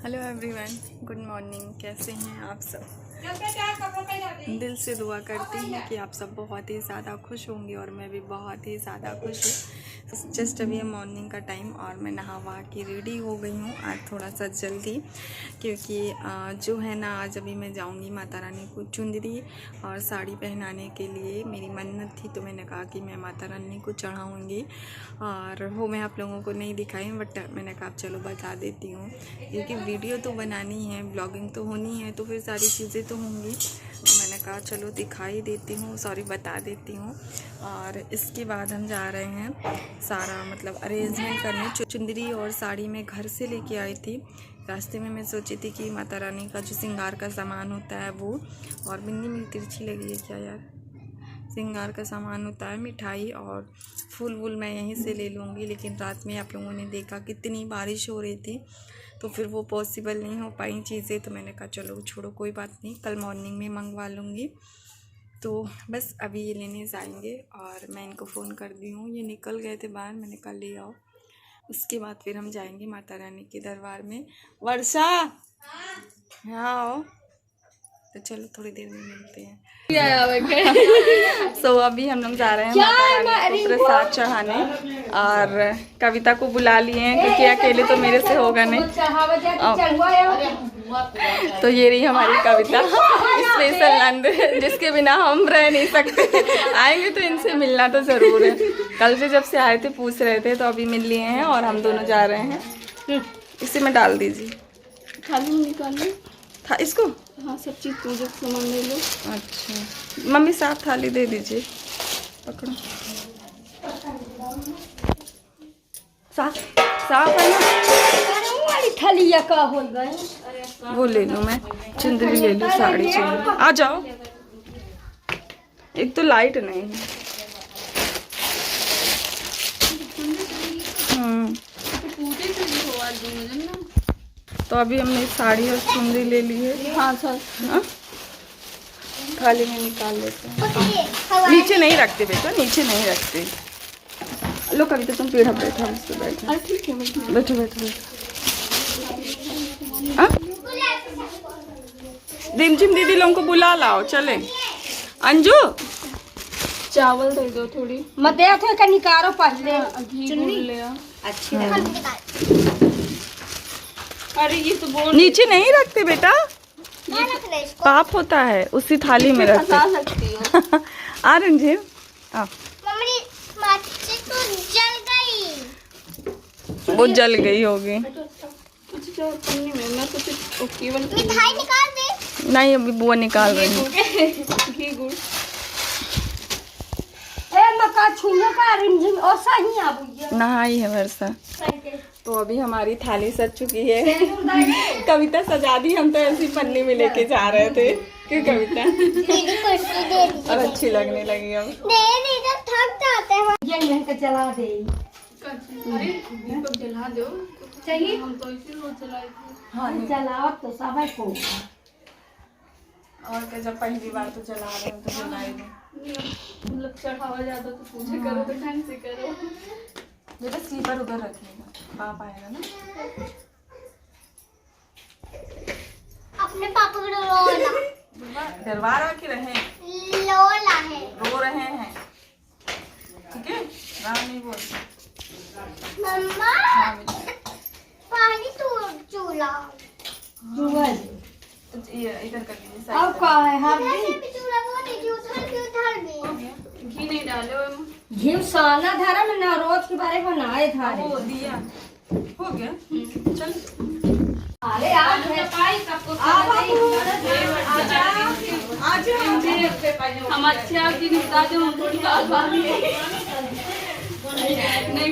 Hello everyone, good morning. कैसे हैं आप सब? दिल से दुआ करती हूँ कि आप सब बहुत ही ज़्यादा खुश होंगे और मैं भी बहुत ही ज़्यादा खुश हूँ। जस्ट अभी है मॉर्निंग का टाइम और मैं नहा वहा के रेडी हो गई हूँ आज थोड़ा सा जल्दी, क्योंकि जो है ना आज अभी मैं जाऊँगी माता रानी को चुंदरी और साड़ी पहनाने के लिए। मेरी मन्नत थी तो मैंने कहा कि मैं माता रानी को चढ़ाऊँगी और वो मैं आप लोगों को नहीं दिखाई, बट मैंने कहा चलो बता देती हूँ, क्योंकि वीडियो तो बनानी है, ब्लॉगिंग तो होनी है, तो फिर सारी चीज़ें तो होंगी। तो मैंने कहा चलो दिखाई देती हूँ, सॉरी बता देती हूँ। और इसके बाद हम जा रहे हैं सारा मतलब अरेंजमेंट करने। चुंदरी और साड़ी मैं घर से लेके आई थी। रास्ते में मैं सोची थी कि माता रानी का जो श्रृंगार का सामान होता है वो, और बिंदी मेरी तिरछी लगी है क्या यार, श्रृंगार का सामान होता है, मिठाई और फूल वूल मैं यहीं से ले लूँगी। लेकिन रात में आप लोगों ने देखा कितनी बारिश हो रही थी, तो फिर वो पॉसिबल नहीं हो पाई चीज़ें। तो मैंने कहा चलो छोड़ो, कोई बात नहीं, कल मॉर्निंग में मंगवा लूँगी। तो बस अभी ये लेने जाएंगे और मैं इनको फ़ोन कर दी हूँ, ये निकल गए थे बाहर, मैंने कहा ले आओ। उसके बाद फिर हम जाएंगे माता रानी के दरबार में। वर्षा यहाँ आओ, तो चलो थोड़ी देर में मिलते हैं। सो अभी हम लोग जा रहे हैं माता रानी को प्रसाद चढ़ाने और कविता को बुला लिए हैं, क्योंकि अकेले तो मेरे से होगा नहीं। तो ये रही हमारी कविता, स्पेशल नंद, जिसके बिना हम रह नहीं सकते। आएंगे तो इनसे मिलना तो ज़रूर है। कल से जब से आए थे पूछ रहे थे, तो अभी मिल लिए हैं और हम दोनों जा रहे हैं। इसी में डाल दीजिए, थाली निकाल लो था इसको। हाँ, सब चीज़ पूजा का सामान ले लो। अच्छा मम्मी साफ थाली दे दीजिए, पकड़ो। साफ है ना वाली थाली या का हो गई, वो ले लूँ मैं, चुंदरी ले लूँ, साड़ी चुंदरी। आ जाओ, एक तो लाइट नहीं है। तो अभी हमने साड़ी और चुंदरी ले ली है। हाँ सर, थाली में निकाल लेते हैं। नीचे नहीं रखते बेटा, नीचे नहीं रखते। लो कविता तुम पेड़ बैठा, उस पर बैठा। ठीक है, बैठो बैठो बैठो। रिमझिम दीदी लोगों को बुला लाओ, चले। अंजू चावल दे दो थोड़ी, मत दे थे का निकारो पहले घी गुड़ ले आ। अच्छी अरे ये तो बोल नीचे नहीं रखते बेटा, पाप होता है, उसी थाली में रखते। फंसा सकती हो। आ रिमझिम आ। मम्मी माची तो जल गई, वो जल गई होगी। कुछ जो पन्नी में मैं कुछ केवल मिठाई निकाल दे। नहीं अभी बुआ निकाल रही है। घी गुड़ ए मका छुने का रिमझिम और सही आबू नहाई है वर्षा। तो अभी हमारी थाली सज चुकी है। कविता सजा दी, हम तो ऐसी पन्नी में लेके जा रहे थे। क्यों कविता? दीदी कुर्सी दे दी, अब अच्छी लगने लगी। अब दे दी जब थक जाते हैं ये यहीं का चला दे। अरे दीपक जला दो चाहिए, हम तो इसी रोज जलाए थे। हाँ चलाओ तो सब को, और क्या, जब पहली बार तो चला रहे हो तो जलाई दो। मतलब चढ़ावा ज्यादा तो पूजा करो तो ढंग से करो। बेटा स्लीपर उधर रखिएगा, पाप आएगा ना। अपने पापा को लोला दरबार आके रहे, लोला है, रो रहे हैं, ठीक है, राम नहीं बोलते। मम्मा हाँ बेटा, पानी तू चूल्हा चूल्हा ये इधर कर दीजिए। अब का है हल्दी चूल्हा वो नहीं उधर भी घी नहीं डाले, घी साला धारा में ना रोज के बारे में बनाए था। वो दिया हो गया, चल। अरे आज है पाई सबको हम अच्छा की निकाल दो, हम थोड़ी काल बात नहीं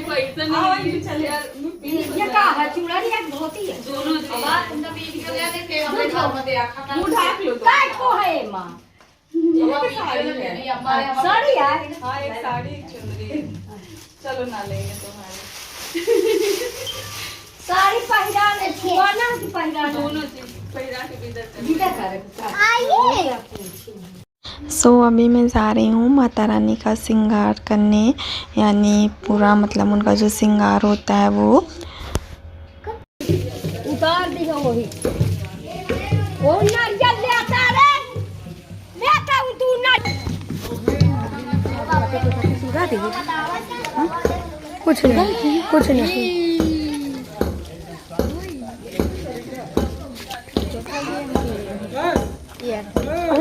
पैसा नहीं चल यार। ये का है चूड़ा या धोती है दोनों बात तुम तो वीडियो ले दे के हमें घर में दे रखा मुंह ढाक लो तो। काय को है मां साड़ी यार। हाँ एक साड़ी एक चुंदरी है। चलो ना लेंगे तुम्हारी साड़ी पहनाने छुआना की पहनाने दोनों चीज पहिरा के विदा कर आइए। सो अभी मैं जा रही हूँ माता रानी का श्रृंगार करने, यानी पूरा मतलब उनका जो श्रृंगार होता है वो उतार दी वही वो नारियल ले आता रे लेता हूँ तू ना कुछ नहीं कुछ नहीं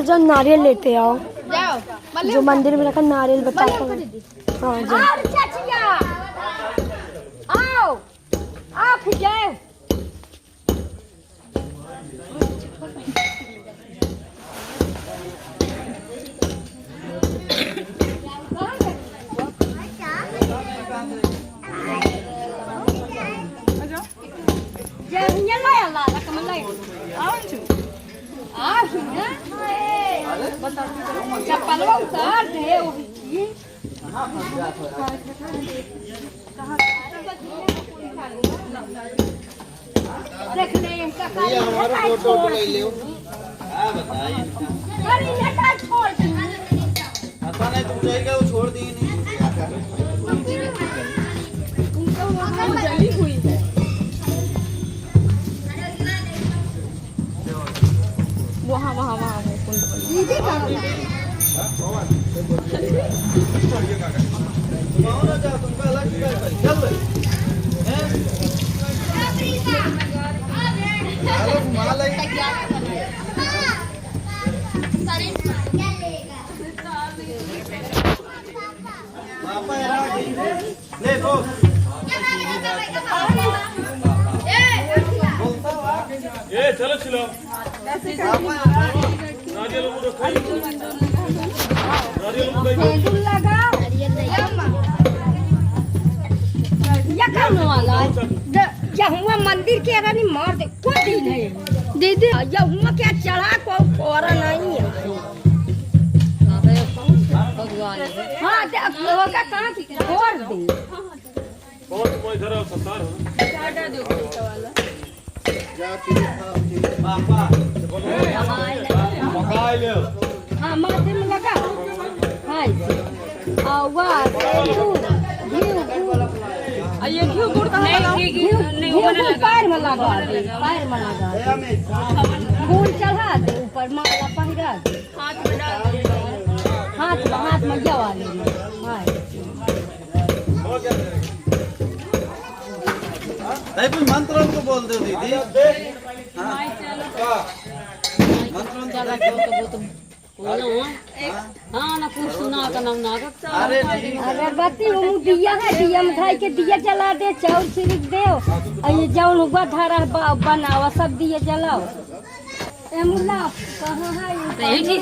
जो नारियल लेते आओ जो मंदिर में रखा नारियल बताता हूँ। हाँ जी आओ आप जाओ चप्पलवा उतार दे ये हमारा फोटो ले लियो। हाँ बताइए। ऐसा नहीं तुम जाएगा वो छोड़ दी नहीं। वहाँ वहाँ वहाँ ये चलो चलो हुआ मंदिर के रानी मार दे कोई दिन है दीदी हुआ क्या चढ़ा को और नहीं है हाँ का कहाँ की छोड़ दे बहुत कोई इधर संसार हो पापा हाँ माथे में लगा हाय वाह ये क्यों गुड़ का नहीं पैर में लगा दे पैर में लगा दे फूल चढ़ा दे ऊपर माला पहिरा दे हाथ में जवा ले कुछ मंत्र को बोल दो दीदी। हाँ ना कुछ सुना का नाम ना अगरबत्ती दिया है दिया में धाई के दिया जला दे चाउर छिड़क दे ये जौन हुआ धारा बनावा सब दिया जलाओ ए मुल्ला कहाँ है ये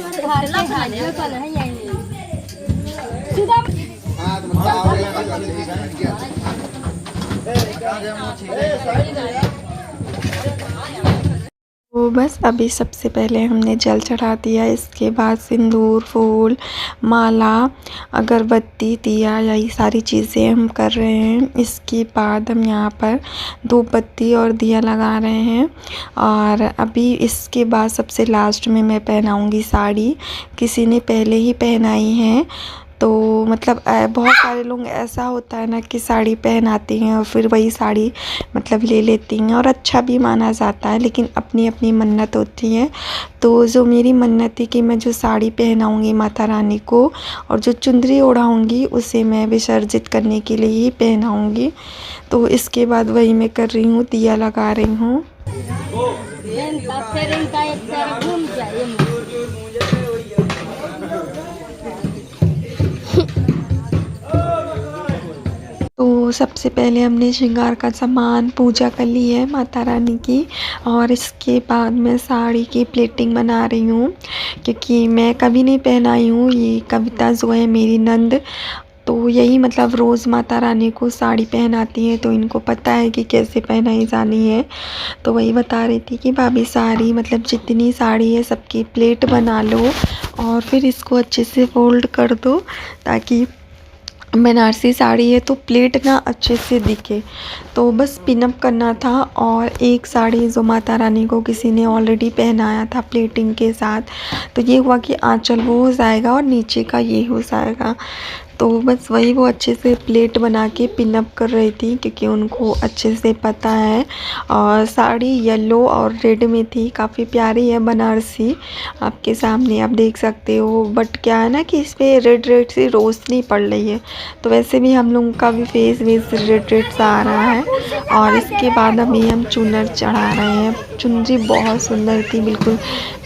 घर है यही सीधा तो बस अभी सबसे पहले हमने जल चढ़ा दिया, इसके बाद सिंदूर, फूल, माला, अगरबत्ती, दिया, यही सारी चीज़ें हम कर रहे हैं। इसके बाद हम यहाँ पर धूप बत्ती और दिया लगा रहे हैं। और अभी इसके बाद सबसे लास्ट में मैं पहनाऊँगी साड़ी। किसी ने पहले ही पहनाई है, तो मतलब बहुत सारे लोग ऐसा होता है ना कि साड़ी पहनाती हैं और फिर वही साड़ी मतलब ले लेती हैं और अच्छा भी माना जाता है, लेकिन अपनी अपनी मन्नत होती है। तो जो मेरी मन्नत थी कि मैं जो साड़ी पहनाऊँगी माता रानी को और जो चुंदरी ओढ़ाऊँगी उसे मैं विसर्जित करने के लिए ही पहनाऊँगी। तो इसके बाद वही मैं कर रही हूँ, दिया लगा रही हूँ। तो सबसे पहले हमने श्रृंगार का सामान पूजा कर ली है माता रानी की, और इसके बाद मैं साड़ी की प्लेटिंग बना रही हूँ, क्योंकि मैं कभी नहीं पहनाई हूँ। ये कविता जो है मेरी नंद, तो यही मतलब रोज़ माता रानी को साड़ी पहनाती है, तो इनको पता है कि कैसे पहनाई जानी है। तो वही बता रही थी कि भाभी साड़ी मतलब जितनी साड़ी है सबकी प्लेट बना लो और फिर इसको अच्छे से फोल्ड कर दो, ताकि बनारसी साड़ी है तो प्लेट ना अच्छे से दिखे। तो बस पिनअप करना था। और एक साड़ी जो माता रानी को किसी ने ऑलरेडी पहनाया था प्लेटिंग के साथ, तो ये हुआ कि आंचल वो हो जाएगा और नीचे का ये हो जाएगा। तो बस वही वो अच्छे से प्लेट बना के पिन अप कर रही थी, क्योंकि उनको अच्छे से पता है। और साड़ी येलो और रेड में थी, काफ़ी प्यारी है, बनारसी आपके सामने आप देख सकते हो। बट क्या है ना कि इस पर रेड रेड सी रोशनी पड़ रही है, तो वैसे भी हम लोगों का भी फेस वेस रेड रेड सा आ रहा है। और इसके बाद अभी हम चुनर चढ़ा रहे हैं। चुनरी बहुत सुंदर थी, बिल्कुल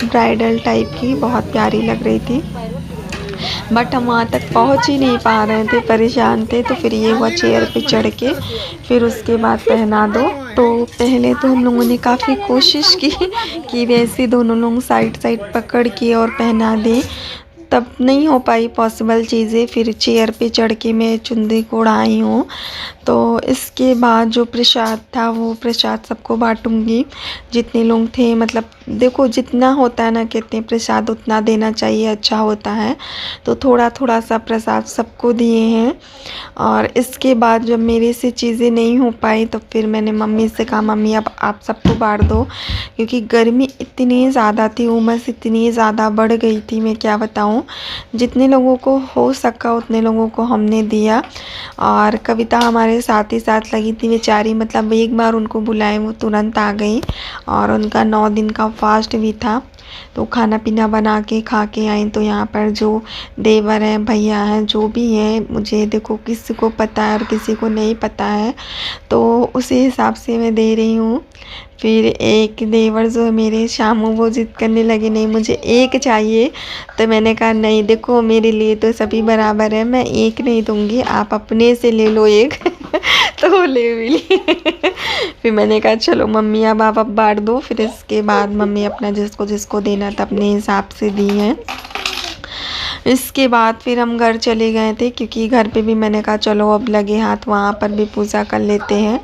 ब्राइडल टाइप की, बहुत प्यारी लग रही थी। बट हम वहाँ तक पहुँच ही नहीं पा रहे थे, परेशान थे। तो फिर ये हुआ चेयर पे चढ़ के फिर उसके बाद पहना दो। तो पहले तो हम लोगों ने काफ़ी कोशिश की कि वैसे दोनों लोग साइड साइड पकड़ के और पहना दें, तब नहीं हो पाई पॉसिबल चीज़ें। फिर चेयर पे चढ़ के मैं चुनरी को उड़ाई हूँ। तो इसके बाद जो प्रसाद था वो प्रसाद सबको बांटूंगी, जितने लोग थे। मतलब देखो जितना होता है ना, कहते हैं प्रसाद उतना देना चाहिए, अच्छा होता है। तो थोड़ा थोड़ा सा प्रसाद सबको दिए हैं। और इसके बाद जब मेरे से चीज़ें नहीं हो पाई तो फिर मैंने मम्मी से कहा, मम्मी अब आप सबको बांट दो, क्योंकि गर्मी इतनी ज़्यादा थी, उमस इतनी ज़्यादा बढ़ गई थी, मैं क्या बताऊँ। जितने लोगों को हो सका उतने लोगों को हमने दिया। और कविता हमारे साथ ही साथ लगी थी बेचारी, मतलब एक बार उनको बुलाए वो तुरंत आ गई। और उनका 9 दिन का फास्ट भी था, तो खाना पीना बना के खा के आई। तो यहाँ पर जो देवर हैं, भैया हैं, जो भी हैं, मुझे देखो किसी को पता है और किसी को नहीं पता है, तो उसी हिसाब से मैं दे रही हूँ। फिर एक देवर जो है मेरे शामू, वो जिद करने लगे, नहीं मुझे एक चाहिए। तो मैंने कहा नहीं, देखो मेरे लिए तो सभी बराबर है, मैं एक नहीं दूँगी, आप अपने से ले लो एक। तो वो ले भी ली। फिर मैंने कहा चलो मम्मी अब आप बांट दो। फिर इसके बाद मम्मी अपना जिसको जिसको देना था अपने हिसाब से दी है। इसके बाद फिर हम घर चले गए थे, क्योंकि घर पे भी मैंने कहा चलो अब लगे हाथ वहाँ पर भी पूजा कर लेते हैं।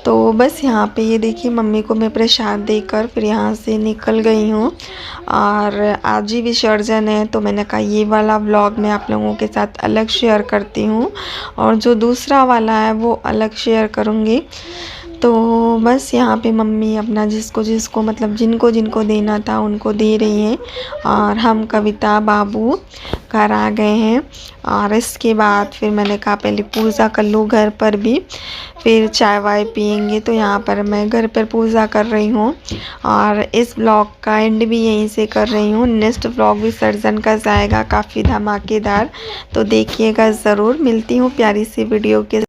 तो बस यहाँ पे ये देखिए मम्मी को मैं प्रसाद देकर फिर यहाँ से निकल गई हूँ। और आज ही विसर्जन है, तो मैंने कहा ये वाला व्लॉग मैं आप लोगों के साथ अलग शेयर करती हूँ, और जो दूसरा वाला है वो अलग शेयर करूँगी। तो बस यहाँ पे मम्मी अपना जिसको जिसको मतलब जिनको जिनको देना था उनको दे रही हैं। और हम कविता बाबू घर आ गए हैं। और इसके बाद फिर मैंने कहा पहले पूजा कर लूँ घर पर भी, फिर चाय वाय पियेंगे। तो यहाँ पर मैं घर पर पूजा कर रही हूँ। और इस ब्लॉग का एंड भी यहीं से कर रही हूँ। नेक्स्ट ब्लॉग विसर्जन का जाएगा, काफ़ी धमाकेदार, तो देखिएगा ज़रूर। मिलती हूँ प्यारी सी वीडियो के